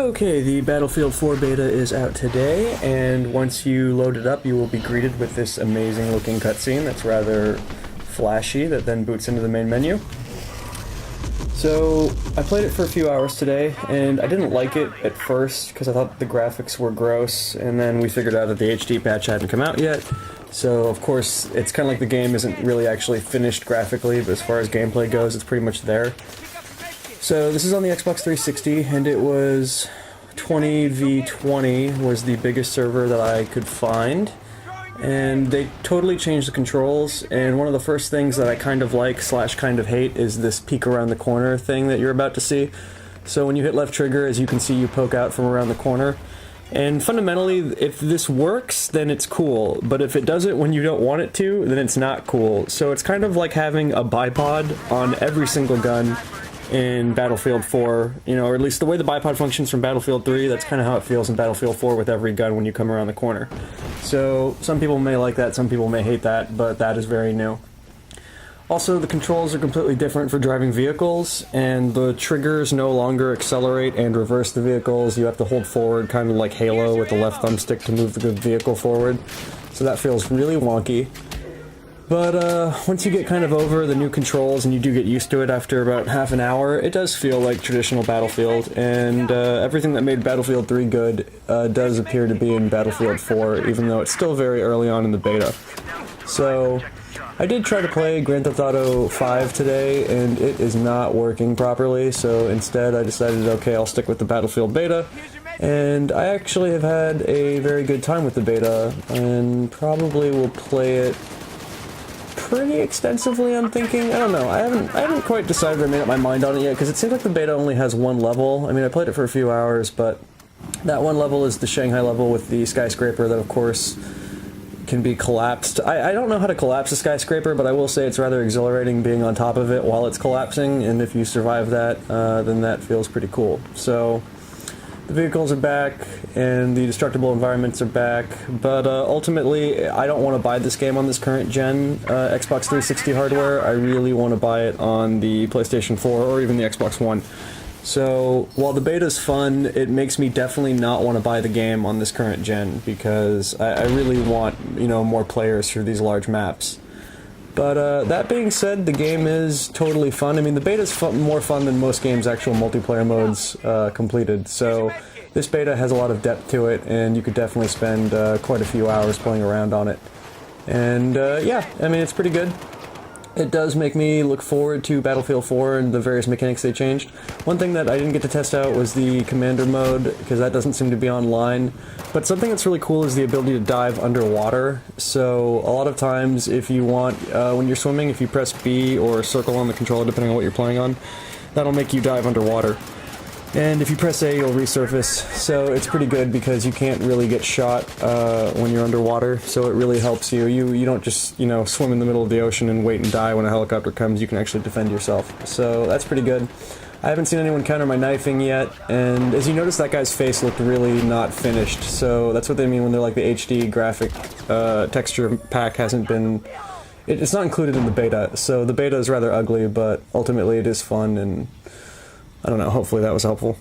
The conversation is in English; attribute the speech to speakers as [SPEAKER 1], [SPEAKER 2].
[SPEAKER 1] Okay, the Battlefield 4 beta is out today, and once you load it up, you will be greeted with this amazing looking cutscene that's rather flashy that then boots into the main menu. So, I played it for a few hours today, and I didn't like it at first because I thought the graphics were gross, and then we figured out that the HD patch hadn't come out yet. So, of course, it's kind of like the game isn't really actually finished graphically, but as far as gameplay goes, it's pretty much there. So this is on the Xbox 360, and it was 20v20 was the biggest server that I could find, and they totally changed the controls, and one of the first things that I kind of like / kind of hate is this peek around the corner thing that you're about to see. So when you hit left trigger, as you can see, you poke out from around the corner. And fundamentally, if this works, then it's cool, but if it does it when you don't want it to, then it's not cool. So it's kind of like having a bipod on every single gun in Battlefield 4, you know, or at least the way the bipod functions from Battlefield 3, that's kind of how it feels in Battlefield 4 with every gun when you come around the corner. So some people may like that, some people may hate that, but that is very new. Also, the controls are completely different for driving vehicles, and the triggers no longer accelerate and reverse the vehicles. You have to hold forward, kind of like Halo with the left thumbstick to move the vehicle forward. So that feels really wonky. But once you get kind of over the new controls and you do get used to it after about half an hour, it does feel like traditional Battlefield, and everything that made Battlefield 3 good does appear to be in Battlefield 4, even though it's still very early on in the beta. So, I did try to play Grand Theft Auto 5 today, and it is not working properly, so instead I decided, okay, I'll stick with the Battlefield beta, and I actually have had a very good time with the beta, and probably will play it pretty extensively, I'm thinking. I don't know. I haven't quite decided or made up my mind on it yet, because it seems like the beta only has one level. I mean, I played it for a few hours, but that one level is the Shanghai level with the skyscraper that, of course, can be collapsed. I don't know how to collapse a skyscraper, but I will say it's rather exhilarating being on top of it while it's collapsing, and if you survive that, then that feels pretty cool. So, the vehicles are back, and the destructible environments are back, but ultimately, I don't want to buy this game on this current gen Xbox 360 hardware. I really want to buy it on the PlayStation 4 or even the Xbox One. So, while the beta's fun, it makes me definitely not want to buy the game on this current gen, because I really want, you know, more players for these large maps. But that being said, the game is totally fun. I mean, the beta's more fun than most games' actual multiplayer modes completed, so this beta has a lot of depth to it, and you could definitely spend quite a few hours playing around on it. And yeah, I mean, it's pretty good. It does make me look forward to Battlefield 4 and the various mechanics they changed. One thing that I didn't get to test out was the Commander mode, because that doesn't seem to be online. But something that's really cool is the ability to dive underwater. So a lot of times, if you want, when you're swimming, if you press B or circle on the controller, depending on what you're playing on, that'll make you dive underwater. And if you press A, you'll resurface, so it's pretty good because you can't really get shot when you're underwater, so it really helps you. You don't just, you know, swim in the middle of the ocean and wait and die when a helicopter comes. You can actually defend yourself, so that's pretty good. I haven't seen anyone counter my knifing yet, and as you notice, that guy's face looked really not finished, so that's what they mean when they're like the HD graphic texture pack hasn't been... It's not included in the beta, so the beta is rather ugly, but ultimately it is fun, and I don't know, hopefully that was helpful.